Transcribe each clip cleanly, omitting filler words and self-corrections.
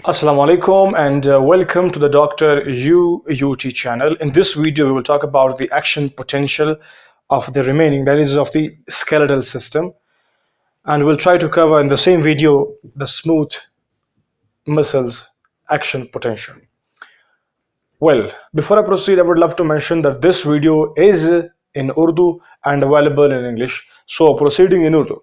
Assalamu alaikum and welcome to the Dr. UUT channel. In this video, we will talk about the action potential of the remaining berries of the skeletal system, and we'll try to cover in the same video the smooth muscles action potential. Well, before I proceed, I would love to mention that this video is in Urdu and available in English. So proceeding in Urdu.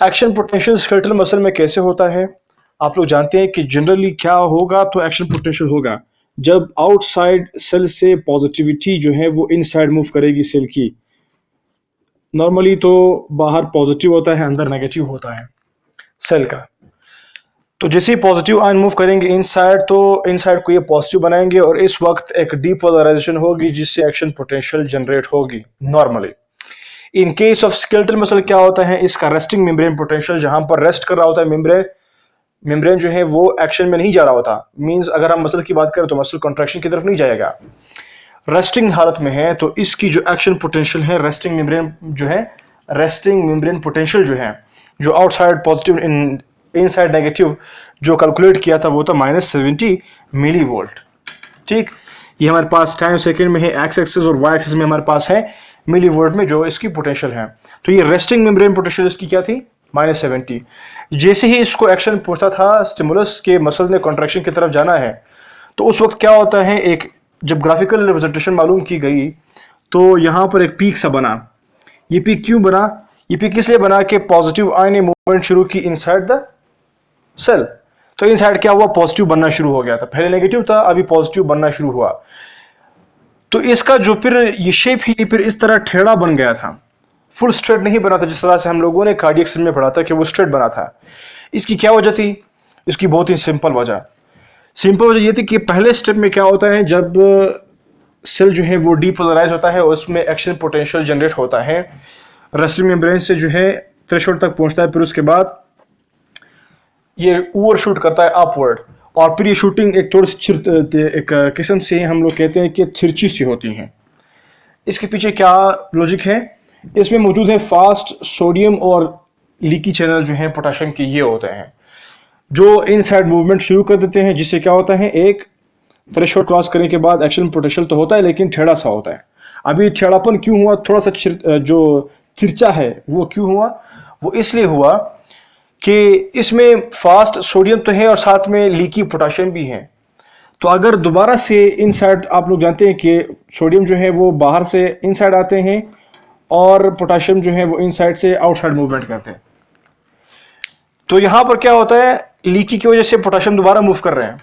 Action potential skeletal muscle में कैसे होता है? आप लोग जानते हैं कि generally क्या होगा, तो एक्शन पोटेंशियल होगा जब आउटसाइड सेल से पॉजिटिविटी जो है वो इनसाइड मूव करेगी सेल की। नॉर्मली तो बाहर पॉजिटिव होता है, अंदर नेगेटिव होता है सेल का। तो जैसे ही पॉजिटिव आयन मूव करेंगे इनसाइड, तो इनसाइड को ये पॉजिटिव बनाएंगे और इस वक्त एक डीपोलराइजेशन होगी जिससे एक्शन पोटेंशियल जनरेट होगी normally. In case of skeletal muscle क्या होता है, इसका रेस्टिंग मेम्ब्रेन पोटेंशियल जहां पर रेस्ट कर रहा होता है मेम्ब्रेन जो है वो एक्शन में नहीं जा रहा होता। मींस अगर हम मसल की बात करें तो मसल कॉन्ट्रैक्शन की तरफ नहीं जाएगा, रेस्टिंग हालत में है। तो इसकी जो एक्शन पोटेंशियल है रेस्टिंग मेम्ब्रेन पोटेंशियल जो है, जो आउटसाइड पॉजिटिव इनसाइड नेगेटिव जो कैलकुलेट किया था वो था -70 मिली वोल्ट। ठीक, ये हमारे पास टाइम सेकेंड में है, एक्स एक्सिस और वाई एक्सिस में हमारे पास है मिली वोल्ट में जो इसकी पोटेंशियल है। तो ये रेस्टिंग मेम्ब्रेन पोटेंशियल इसकी क्या थी, -70। जैसे ही इसको एक्शन पहुंचता था स्टिमुलस के मसल ने कॉन्ट्रैक्शन की तरफ जाना है, तो उस वक्त क्या होता है, एक जब ग्राफिकल रिप्रेजेंटेशन मालूम की गई तो यहाँ पर एक पीक सा बना। ये पीक क्यों बना? ये पीक इसलिए बना कि पॉजिटिव आयन ने मूवमेंट शुरू की इनसाइड द सेल। तो इनसाइड क्या हुआ, पॉजिटिव बनना शुरू हो गया था। पहले नेगेटिव था, अभी पॉजिटिव बनना शुरू हुआ। तो इसका जो फिर ये शेप ही फिर इस तरह टेढ़ा बन गया था, फुल स्ट्रेट नहीं बना था जिस तरह से हम लोगों ने कार्डियक सिस्टम में पढ़ा था कि वो स्ट्रेट बना था। इसकी क्या वजह थी? इसकी बहुत ही सिंपल वजह ये थी कि पहले स्टेप में क्या होता है, जब सेल जो है वो डीपोलराइज होता है और उसमें एक्शन पोटेंशियल जनरेट होता है, रेस्टिंग मेम्ब्रेन से जो है थ्रेशोल्ड तक पहुंचता है, फिर उसके बाद ये ओवर शूट करता है अपवर्ड, और फिर ये शूटिंग एक थोड़ी सी एक किस्म से हम लोग कहते हैं कि तिरछी सी होती है। इसके पीछे क्या लॉजिक है? इसमें मौजूद है फास्ट सोडियम और लीकी चैनल जो हैं पोटेशियम के, ये होते हैं जो इनसाइड मूवमेंट शुरू कर देते हैं, जिससे क्या होता है, एक थ्रेशोल्ड क्रॉस करने के बाद एक्शन पोटेंशियल तो होता है लेकिन टेढ़ा सा होता है। अभी टेढ़ापन क्यों हुआ, थोड़ा सा जो तिरछा है वो क्यों हुआ? वो इसलिए हुआ कि इसमें फास्ट सोडियम तो है और साथ में लीकी पोटेशियम भी है। तो अगर दोबारा से इनसाइड, आप लोग जानते हैं कि सोडियम जो है वो बाहर से इनसाइड आते हैं और पोटेशियम जो है वो इनसाइड से आउटसाइड मूवमेंट करते हैं। तो यहां पर क्या होता है, लीकी की वजह से पोटेशियम दोबारा मूव कर रहे हैं,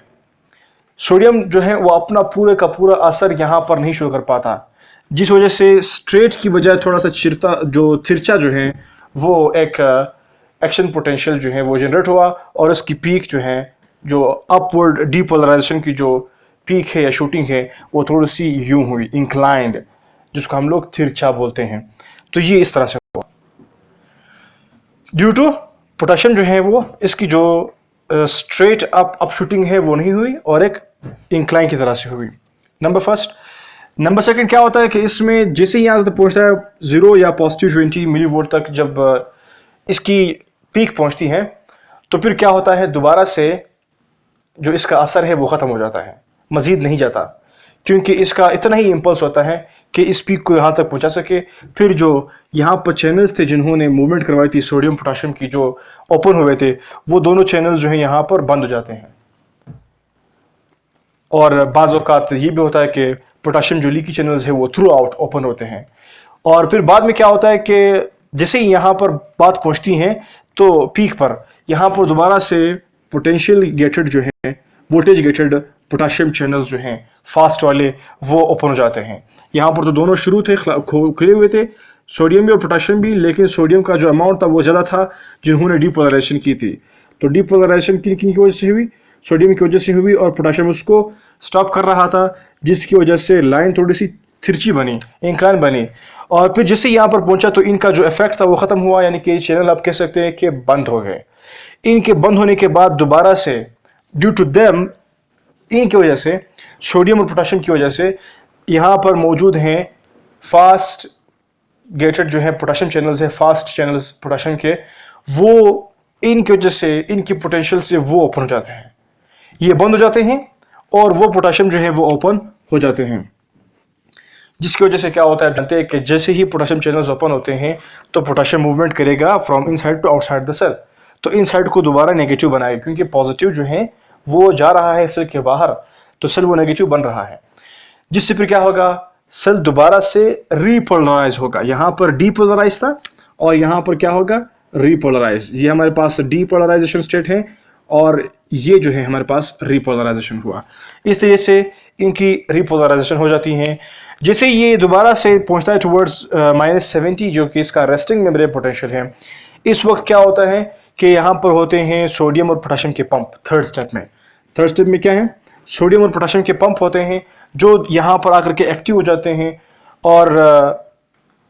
सोडियम जो है वो अपना पूरे का पूरा असर यहां पर नहीं शो कर पाता, जिस वजह से स्ट्रेट की बजाय थोड़ा सा तिरछा जो है वो एक एक्शन पोटेंशियल जो है वो जनरेट हुआ, और उसकी पीक जो है, जो अपवर्ड डीपोलराइजेशन की जो पीक है या शूटिंग है, वो थोड़ी सी यूं हुई, इंक्लाइंड, जिसको हम लोग तिरछा बोलते हैं। तो ये इस तरह से हुआ ड्यू टू पोटेशियम जो है वो, इसकी जो स्ट्रेट अप शूटिंग है वो नहीं हुई और एक इंक्लाइन की तरह से हुई। Number first. नंबर सेकंड क्या होता है कि इसमें जैसे ही यहाँ तक पहुँचता है 0 या +20 मिली वोल्ट तक, जब इसकी पीक पहुंचती है, तो फिर क्या होता है, दोबारा से जो इसका असर है वो ख़त्म हो जाता है, मज़ीद नहीं जाता, क्योंकि इसका इतना ही इम्पल्स होता है कि इस पीक को यहाँ तक पहुँचा सके। फिर जो यहाँ पर चैनल्स थे जिन्होंने मूवमेंट करवाई थी सोडियम पोटेशियम की, जो ओपन हुए थे, वो दोनों चैनल जो हैं यहाँ पर बंद हो जाते हैं। और बाज़ औक़ात ये भी होता है कि पोटेशियम जो लीकी चैनल्स है वो थ्रू आउट ओपन होते हैं। और फिर बाद में क्या होता है कि जैसे ही यहाँ पर बात पहुँचती है तो पीक पर यहाँ पर दोबारा से पोटेंशियल गेटेड जो है, वोल्टेज गेटेड पोटेशियम चैनल्स जो हैं फास्ट वाले, वो ओपन हो जाते हैं। यहाँ पर तो दोनों शुरू थे, खुले हुए थे, सोडियम भी और पोटेशियम भी, लेकिन सोडियम का जो अमाउंट था वो ज़्यादा था जिन्होंने डीपोलराइजेशन की थी। तो डीपोलराइजेशन किन की वजह से हुई? सोडियम की वजह से हुई, और पोटेशियम उसको स्टॉप कर रहा था, जिसकी वजह से लाइन थोड़ी सी तिरछी बनी, इंक्लाइन बनी। और फिर जैसे यहाँ पर पहुंचा तो इनका जो इफेक्ट था वो ख़त्म हुआ, यानी कि चैनल आप कह सकते हैं कि बंद हो गए। इनके बंद होने के बाद दोबारा से ड्यू टू देम, इनकी वजह से, सोडियम और पोटेशियम की वजह से, यहाँ पर मौजूद हैं फास्ट गेटेड जो है पोटेशियम चैनल्स है, फास्ट चैनल्स पोटेशियम के, वो इनकी वजह से, इनकी पोटेंशियल से वो ओपन हो जाते हैं। ये बंद हो जाते हैं और वो पोटेशियम जो है वो ओपन हो जाते हैं, जिसकी वजह से क्या होता है जानते हैं कि जैसे ही पोटेशियम चैनल्स ओपन होते हैं तो पोटेशियम मूवमेंट करेगा from inside to outside the cell. तो इनसाइड को दोबारा नेगेटिव बनाएगा, क्योंकि पॉजिटिव जो है वो जा रहा है सेल के बाहर, तो सेल वो नेगेटिव बन रहा है, जिससे फिर क्या होगा, सेल दोबारा से रीपोलराइज होगा। यहाँ पर डीपोलराइज था और यहाँ पर क्या होगा, रीपोलराइज। ये हमारे पास डीपोलराइजेशन स्टेट है और ये जो है हमारे पास रिपोलराइजेशन हुआ। इस तरीके से इनकी रिपोलराइजेशन हो जाती है। जैसे ये दोबारा से पहुंचता है टुवर्ड्स -70, जो कि इसका रेस्टिंग मेम्ब्रेन पोटेंशियल है, इस वक्त क्या होता है कि यहाँ पर होते हैं सोडियम और पोटेशियम के पंप। थर्ड स्टेप में क्या है, सोडियम और पोटेशियम के पंप होते हैं जो यहाँ पर आकर के एक्टिव हो जाते हैं और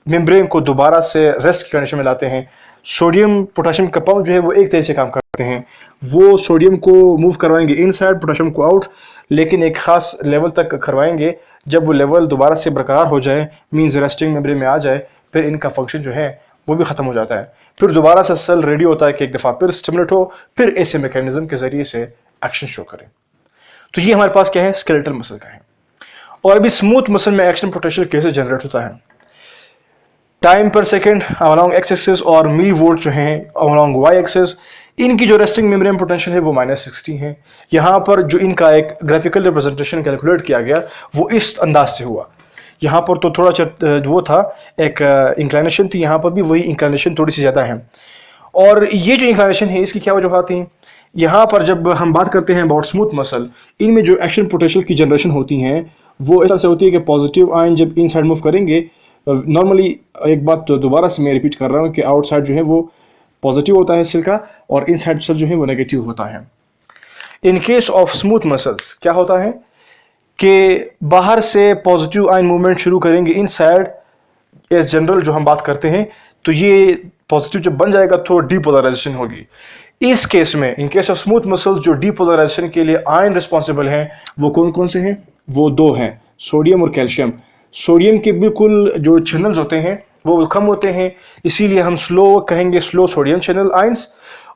मेम्ब्रेन को दोबारा से रेस्ट की कंडीशन में लाते हैं। सोडियम पोटेशियम का पंप जो है वो एक तरह से काम करते हैं, वो सोडियम को मूव करवाएंगे इनसाइड, पोटेशियम को आउट, लेकिन एक खास लेवल तक करवाएंगे। जब वो लेवल दोबारा से बरकरार हो जाए, मींस रेस्टिंग मेम्ब्रेन में आ जाए, फिर इनका फंक्शन जो है वो भी ख़त्म हो जाता है। फिर दोबारा से सेल रेडी होता है कि एक दफ़ा फिर स्टिमुलेट हो, फिर ऐसे मैकेनिज्म के ज़रिए से एक्शन शो करें। तो ये हमारे पास क्या है, स्केलेटल मसल का है। और अभी स्मूथ मसल में एक्शन पोटेंशियल कैसे जनरेट होता है, टाइम पर सेकेंड अलॉन्ग एक्स एक्सिस और मिली वोल्ट जो है अलॉन्ग वाई एक्सिस, इनकी जो रेस्टिंग मेम्ब्रेन पोटेंशियल है वो -60 है। यहाँ पर जो इनका एक ग्राफिकल रिप्रेजेंटेशन कैलकुलेट किया गया वो इस अंदाज से हुआ। यहाँ पर तो थोड़ा वो था, एक इंक्लाइनेशन थी, यहाँ पर भी वही इंक्लाइनेशन थोड़ी सी ज़्यादा है। और ये जो इंक्लाइनेशन है इसकी क्या वजूहत थी, यहाँ पर जब हम बात करते हैं अबाउट स्मूथ मसल, इनमें जो एक्शन पोटेंशियल की जनरेशन होती हैं वो इस तरह से होती है कि पॉजिटिव आयन जब इन साइड मूव करेंगे, नॉर्मली एक बात तो दोबारा से मैं रिपीट कर रहा हूँ कि आउटसाइड जो है वो पॉजिटिव होता है सेल का और इनसाइड सेल जो है वो नेगेटिव होता है। In case of smooth muscles क्या होता है कि बाहर से पॉजिटिव आयन मूवमेंट शुरू करेंगे इनसाइड एज जनरल जो हम बात करते हैं, तो ये पॉजिटिव जब बन जाएगा तो डीपोलराइजेशन होगी। इस केस में in case of smooth muscles जो डीपोलराइजेशन के लिए आयन रिस्पॉन्सिबल हैं वो कौन कौन से हैं, वो दो हैं, सोडियम और कैल्शियम। सोडियम के बिल्कुल जो चैनल्स होते हैं वो कम होते हैं, इसीलिए हम स्लो कहेंगे, स्लो सोडियम चैनल आयंस।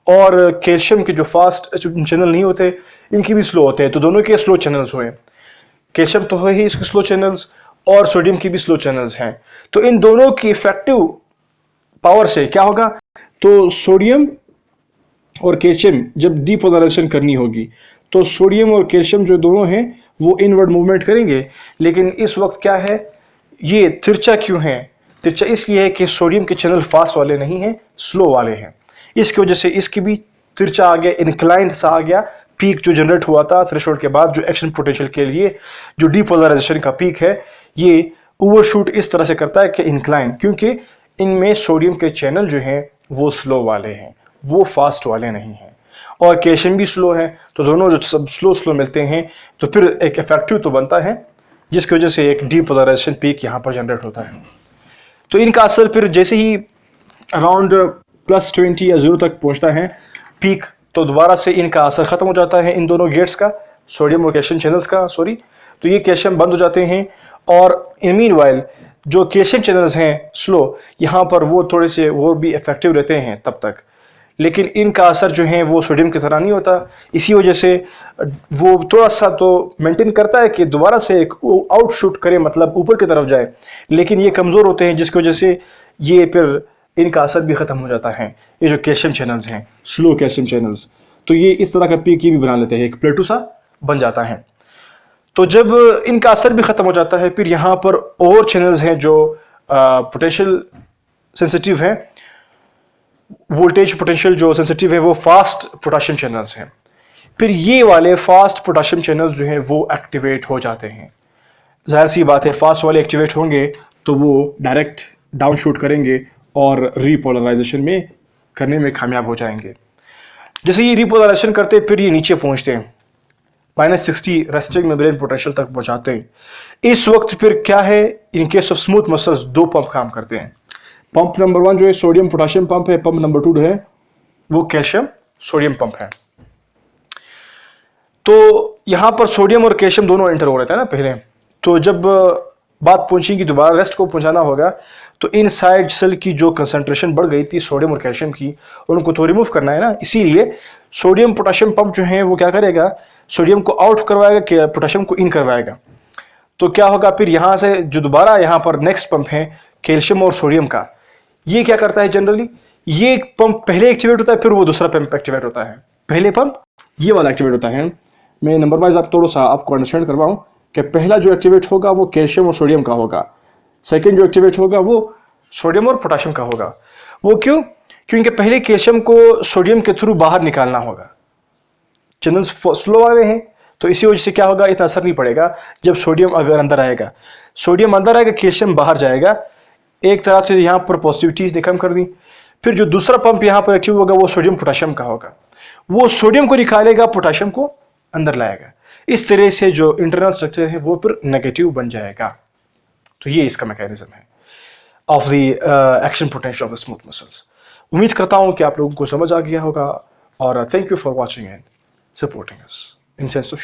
और कैल्शियम के जो फास्ट चैनल नहीं होते इनकी भी स्लो होते हैं, तो दोनों के स्लो चैनल्स हुए। कैल्शियम तो है ही इसके स्लो चैनल्स और सोडियम की भी स्लो चैनल्स हैं। तो इन दोनों की इफेक्टिव पावर से क्या होगा, तो सोडियम और कैल्शियम जब डीपोलराइजेशन करनी होगी तो सोडियम और कैल्शियम जो दोनों हैं वो इनवर्ड मूवमेंट करेंगे। लेकिन इस वक्त क्या है, ये तिरछा क्यों है, तिरछा इसलिए है कि सोडियम के चैनल फास्ट वाले नहीं हैं, स्लो वाले हैं। इसकी वजह से इसकी भी तिरछा आ गया, इंक्लाइंड सा आ गया। पीक जो जनरेट हुआ था थ्रेशोल्ड के बाद, जो एक्शन पोटेंशियल के लिए जो डीपोलराइजेशन का पीक है, ये ओवरशूट इस तरह से करता है कि इंक्लाइन, क्योंकि इनमें सोडियम के चैनल जो हैं वो स्लो वाले हैं, वो फास्ट वाले नहीं हैं। और कैल्शियम भी स्लो है, तो दोनों जो सब स्लो मिलते हैं तो फिर एक इफेक्टिव तो बनता है, जिसकी वजह से एक डीपोलराइजेशन पीक यहाँ पर जनरेट होता है। तो इनका असर फिर जैसे ही अराउंड +20 या 0 तक पहुँचता है पीक, तो दोबारा से इनका असर ख़त्म हो जाता है इन दोनों गेट्स का, सोडियम और कैल्शियम चैनल्स का, तो ये कैल्शियम बंद हो जाते हैं। और मीनवाइल जो कैल्शियम चैनल्स हैं स्लो, यहाँ पर वो थोड़े से वो भी इफेक्टिव रहते हैं तब तक, लेकिन इनका असर जो है वो सोडियम की तरह नहीं होता। इसी वजह से वो थोड़ा सा तो मेंटेन करता है कि दोबारा से एक आउटशूट करे, मतलब ऊपर की तरफ जाए, लेकिन ये कमज़ोर होते हैं, जिसकी वजह से ये फिर इनका असर भी ख़त्म हो जाता है। ये जो कैल्शियम चैनल्स हैं, स्लो कैल्शियम चैनल्स, तो ये इस तरह का पीक भी बना लेते हैं, एक प्लेटू सा बन जाता है। तो जब इनका असर भी ख़त्म हो जाता है, फिर यहाँ पर और चैनल्स हैं जो पोटेंशियल सेंसिटिव हैं, वोल्टेज पोटेंशियल जो सेंसिटिव है, वो फास्ट पोटेशियम चैनल्स हैं। फिर ये वाले फास्ट पोटेशियम चैनल्स जो हैं वो एक्टिवेट हो जाते हैं। जाहिर सी बात है, फास्ट वाले एक्टिवेट होंगे तो वो डायरेक्ट डाउन शूट करेंगे और रीपोलराइजेशन में करने में कामयाब हो जाएंगे। जैसे ये रीपोलराइजेशन करते फिर ये नीचे पहुंचते हैं, -60 रेस्टिंग मेम्ब्रेन पोटेंशियल तक पहुंचाते हैं। इस वक्त फिर क्या है, in case of smooth muscles दो पंप काम करते हैं। पंप नंबर 1 जो है सोडियम पोटेशियम पंप है, पंप नंबर 2 जो है वो कैल्शियम सोडियम पंप है। तो यहां पर सोडियम और कैल्शियम दोनों एंटर हो रहे थे ना पहले, तो जब बात पहुंचेगी दोबारा रेस्ट को पहुंचाना होगा, तो इनसाइड सेल की जो कंसंट्रेशन बढ़ गई थी सोडियम और कैल्शियम की, उनको तो रिमूव करना है ना, इसीलिए सोडियम पोटेशियम पंप जो है वो क्या करेगा, सोडियम को आउट करवाएगा, पोटेशियम को इन करवाएगा। तो क्या होगा फिर यहाँ से जो दोबारा यहाँ पर नेक्स्ट पंप है कैल्शियम और सोडियम का, ये क्या करता है जनरली, ये पंप पहले एक्टिवेट होता है, फिर वो दूसरा पंप एक्टिवेट होता है। पहले पंप ये वाला एक्टिवेट होता है। मैं नंबर वाइज आप थोड़ा सा आपको अंडरस्टैंड करवाऊँ कि पहला जो एक्टिवेट होगा वो कैल्शियम और सोडियम का होगा, सेकेंड जो एक्टिवेट होगा वो सोडियम और पोटेशियम का होगा। वो क्यों? क्योंकि पहले कैल्शियम को सोडियम के थ्रू बाहर निकालना होगा। चंदन स्लो आ रहे हैं तो इसी वजह से क्या होगा, इतना असर नहीं पड़ेगा जब सोडियम अगर अंदर आएगा। सोडियम अंदर आएगा, कैल्शियम बाहर जाएगा। एक तरह से यहाँ पर पॉजिटिविटीज ने कम कर दी। फिर जो दूसरा पंप यहाँ पर एक्टिव होगा वो सोडियम पोटेशियम का होगा, वो सोडियम को निकालेगा, पोटेशियम को अंदर लाएगा। इस तरह से जो इंटरनल स्ट्रक्चर है वो फिर नेगेटिव बन जाएगा। तो ये इसका मैकेनिज्म है of the action potential of the smooth muscles. उम्मीद करता हूँ कि आप लोगों को समझ आ गया होगा, और thank you for watching and supporting us in sense of